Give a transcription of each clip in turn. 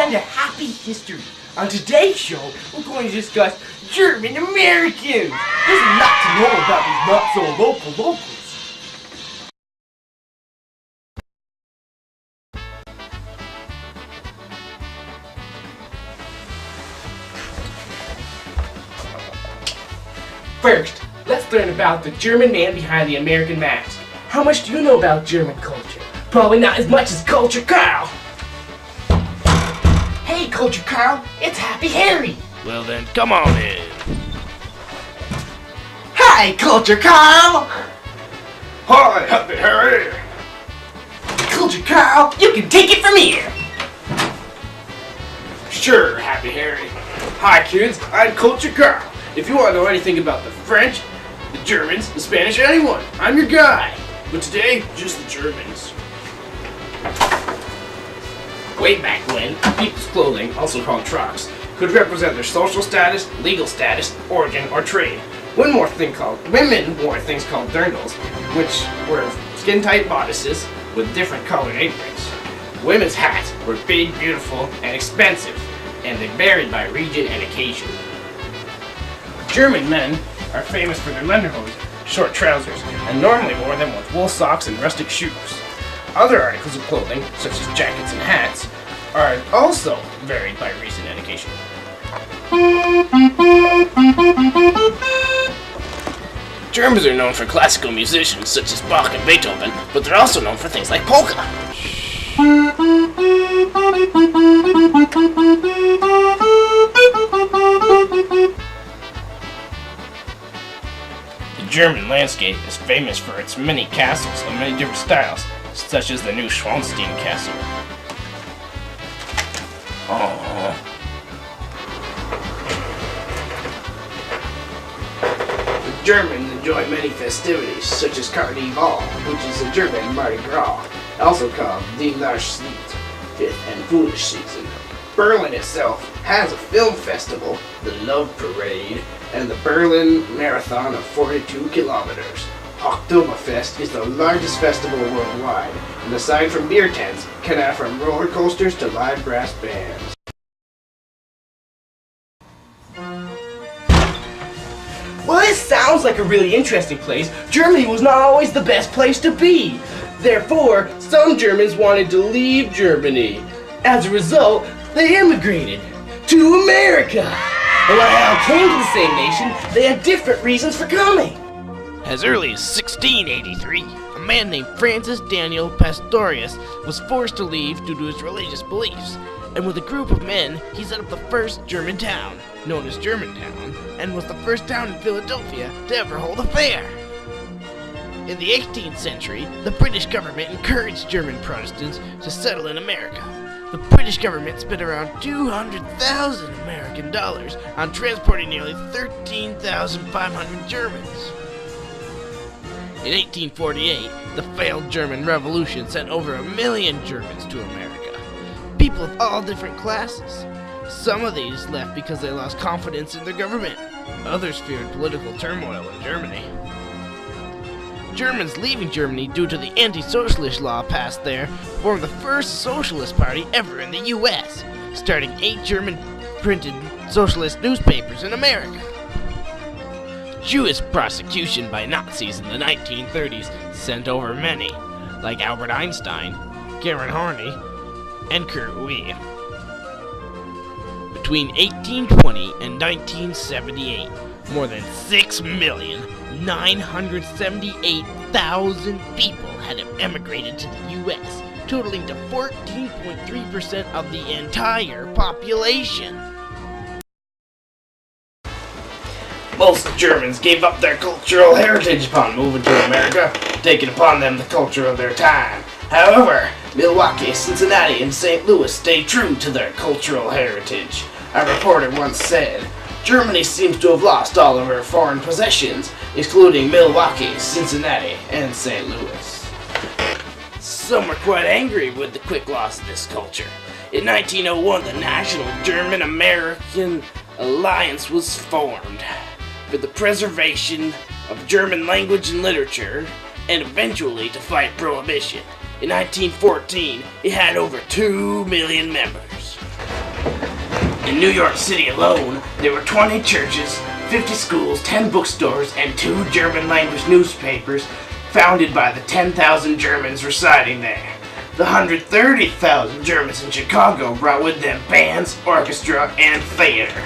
welcome to Happy History. On today's show, we're going to discuss German Americans. There's a lot to know about these not-so-local locals. First, let's learn about the German man behind the American mask. How much do you know about German culture? Probably not as much as Culture Carl. Hey, Culture Carl, it's Happy Harry. Well then, come on in. Hi, Culture Carl. Hi, Happy Harry. Culture Carl, you can take it from here. Sure, Happy Harry. Hi kids, I'm Culture Carl. If you want to know anything about the French, the Germans, the Spanish, or anyone, I'm your guy. But today, just the Germans. Way back when, people's clothing, also called trucks, could represent their social status, legal status, origin, or trade. Women wore things called dirndls, which were skin-tight bodices with different colored aprons. Women's hats were big, beautiful, and expensive, and they varied by region and occasion. German men are famous for their lederhosen, short trousers, and normally wore them with wool socks and rustic shoes. Other articles of clothing, such as jackets and hats, are also varied by region and occasion. Germans are known for classical musicians such as Bach and Beethoven, but they're also known for things like polka. The German landscape is famous for its many castles of many different styles, such as the new Schwanstein Castle. The Germans enjoy many festivities, such as Carnival, which is a German Mardi Gras, also called Die Nacht, Fifth and Foolish Season. Berlin itself has a film festival, the Love Parade, and the Berlin Marathon of 42 kilometers. Oktoberfest is the largest festival worldwide, and aside from beer tents, can have from roller coasters to live brass bands. Well, this sounds like a really interesting place. Germany was not always the best place to be. Therefore, some Germans wanted to leave Germany. As a result, they immigrated to America. And when they all came to the same nation, they had different reasons for coming. As early as 1683, a man named Francis Daniel Pastorius was forced to leave due to his religious beliefs, and with a group of men, he set up the first German town, known as Germantown, and was the first town in Philadelphia to ever hold a fair. In the 18th century, the British government encouraged German Protestants to settle in America. The British government spent around 200,000 American dollars on transporting nearly 13,500 Germans. In 1848, the failed German Revolution sent over 1 million Germans to America. People of all different classes. Some of these left because they lost confidence in their government. Others feared political turmoil in Germany. Germans leaving Germany due to the anti-socialist law passed there formed the first socialist party ever in the U.S., starting 8 German printed socialist newspapers in America. Jewish prosecution by Nazis in the 1930s sent over many, like Albert Einstein, Garen Horney, and Kurt Wiener. Between 1820 and 1978, more than 6,978,000 people had emigrated to the U.S., totaling to 14.3% of the entire population. Most Germans gave up their cultural heritage upon moving to America, taking upon them the culture of their time. However, Milwaukee, Cincinnati, and St. Louis stayed true to their cultural heritage. A reporter once said, "Germany seems to have lost all of her foreign possessions, excluding Milwaukee, Cincinnati, and St. Louis." Some were quite angry with the quick loss of this culture. In 1901, the National German-American Alliance was formed for the preservation of German language and literature, and eventually to fight prohibition. In 1914, it had over 2 million members. In New York City alone, there were 20 churches, 50 schools, 10 bookstores, and 2 German-language newspapers founded by the 10,000 Germans residing there. The 130,000 Germans in Chicago brought with them bands, orchestra, and theater.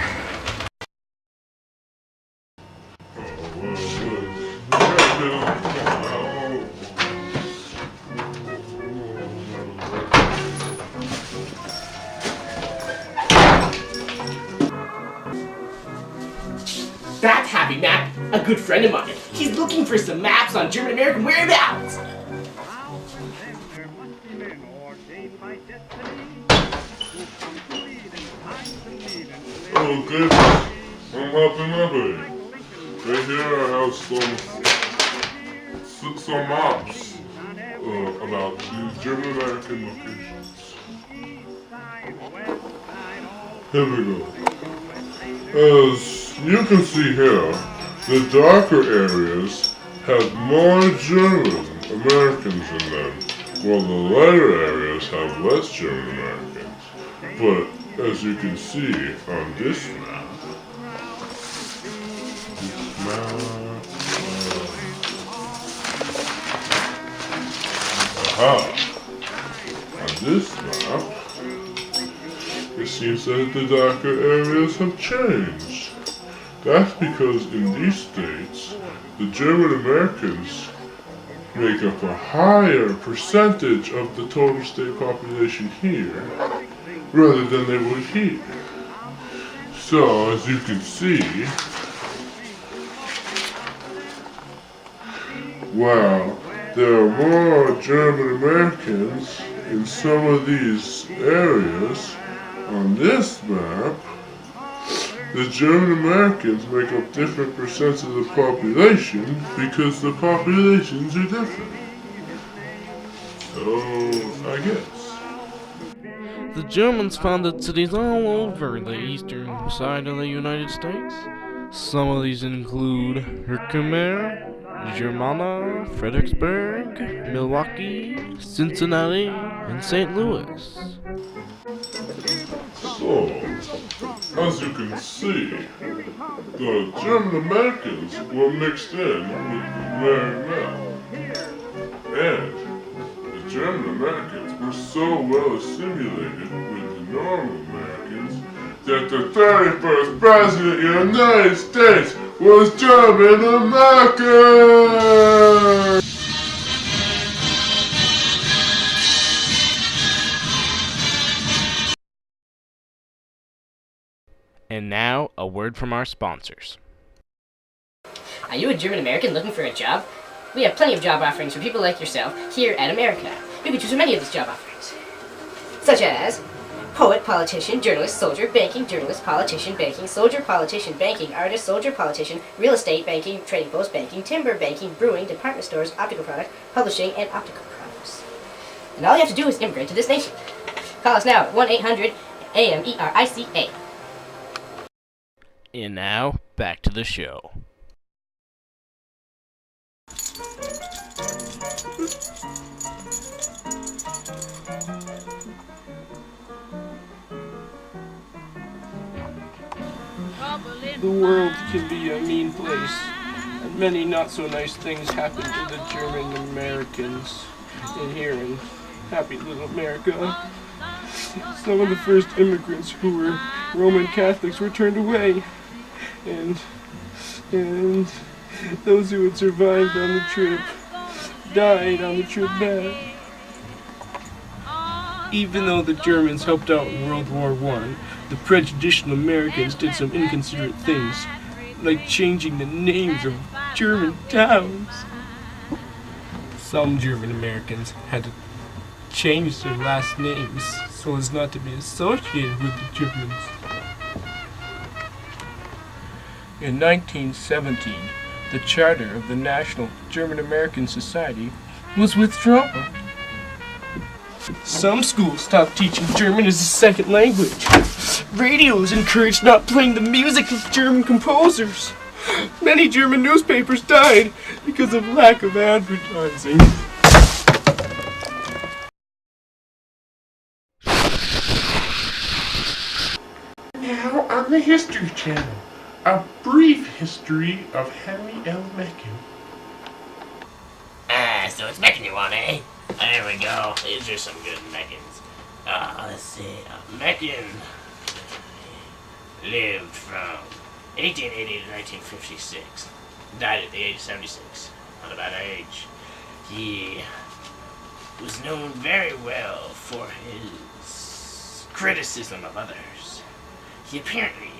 That's Happy Mac, a good friend of mine. He's looking for some maps on German-American whereabouts. Oh goodness, I'm Happy Mappy. Right here I have some maps about these German American locations. Here we go. As you can see here, the darker areas have more German Americans in them, while the lighter areas have less German Americans. But as you can see on this map, on this map, it seems that the darker areas have changed. That's because in these states, the German Americans make up a higher percentage of the total state population here, rather than they would here. So, as you can see, while there are more German Americans in some of these areas, on this map, the German Americans make up different percents of the population because the populations are different. So, I guess. The Germans founded cities all over the eastern side of the United States. Some of these include Herkimer, Germana, Fredericksburg, Milwaukee, Cincinnati, and St. Louis. So, as you can see, the German Americans were mixed in with the very well. And the German Americans were so well assimilated with the normal Americans that the 31st President of the United States was German American! And now, a word from our sponsors. Are you a German American looking for a job? We have plenty of job offerings for people like yourself here at America. You can choose from many of these job offerings, such as poet, politician, journalist, soldier, banking, journalist, politician, banking, soldier, politician, banking, artist, soldier, politician, real estate, banking, trading post, banking, timber, banking, brewing, department stores, optical product, publishing, and optical products. And all you have to do is immigrate to this nation. Call us now at 1-800-AMERICA. And now, back to the show. The world can be a mean place, and many not so nice things happen to the German Americans in here in happy little America. Some of the first immigrants who were Roman Catholics were turned away, and those who had survived on the trip died on the trip back. Even though the Germans helped out in World War I, the prejudicial Americans did some inconsiderate things, like changing the names of German towns. Some German Americans had to change their last names so as not to be associated with the Germans. In 1917, the charter of the National German American Society was withdrawn. Some schools stopped teaching German as a second language. Radios encouraged not playing the music of German composers. Many German newspapers died because of lack of advertising. on the History Channel. A brief history of Henry L. Meckin. So it's Meckin you want, eh? There we go. These are some good Meckins. Let's see. Meckin lived from 1880 to 1956. Died at the age of 76. Not a bad age. He was known very well for his criticism of others. He apparently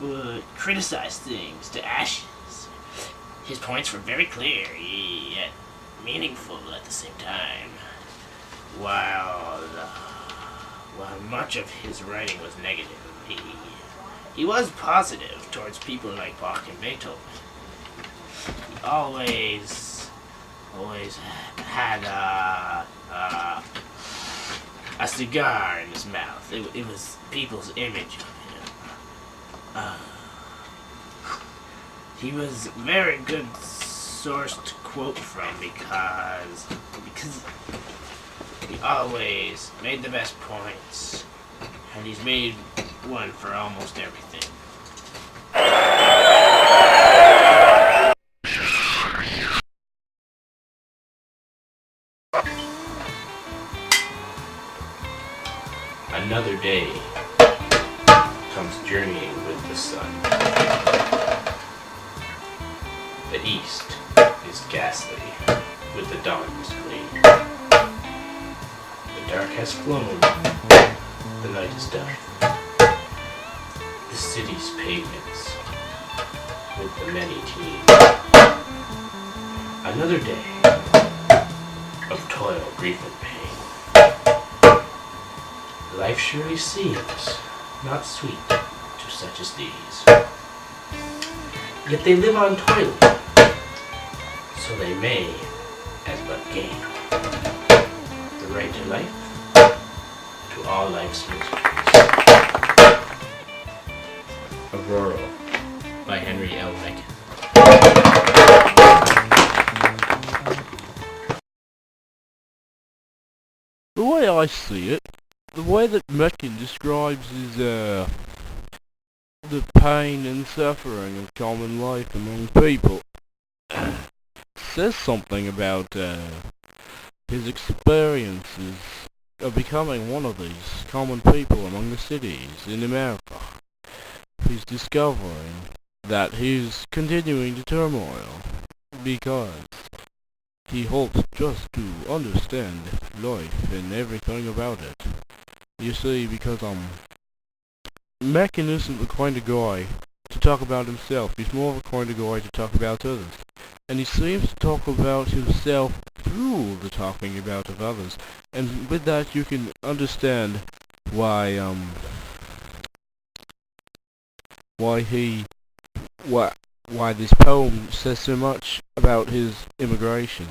would criticize things to ashes. His points were very clear, yet meaningful at the same time. While much of his writing was negative, he was positive towards people like Bach and Beethoven. He always had a cigar in his mouth. It was people's image of him. He was a very good source to quote from because he always made the best points, and he's made one for almost everything. Another day comes journeying with the sun. The east is ghastly, with the dawn is clean. The dark has flown, the night is dark. The city's pavements, with the many teens. Another day of toil, grief, and pain. Life surely seems not sweet to such as these. Yet they live on toiling, so they may as but gain the right to life, to all life's miseries. Aurora by Henry L. Meckin. The way I see it, the way that Meckin describes is, the pain and suffering of common life among people says something about, his experiences of becoming one of these common people among the cities in America. He's discovering that he's continuing to turmoil because he hopes just to understand life and everything about it. You see, because, Meckin isn't the kind of guy to talk about himself. He's more of a kind of guy to talk about others. And he seems to talk about himself through the talking about of others. And with that you can understand why this poem says so much about his immigration.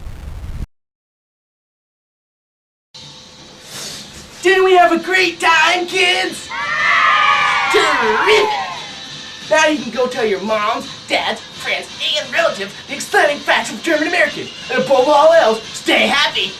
Didn't we have a great time, kids? Terrific! Now you can go tell your moms, dads, friends, and relatives the exciting facts of German Americans. And above all else, stay happy!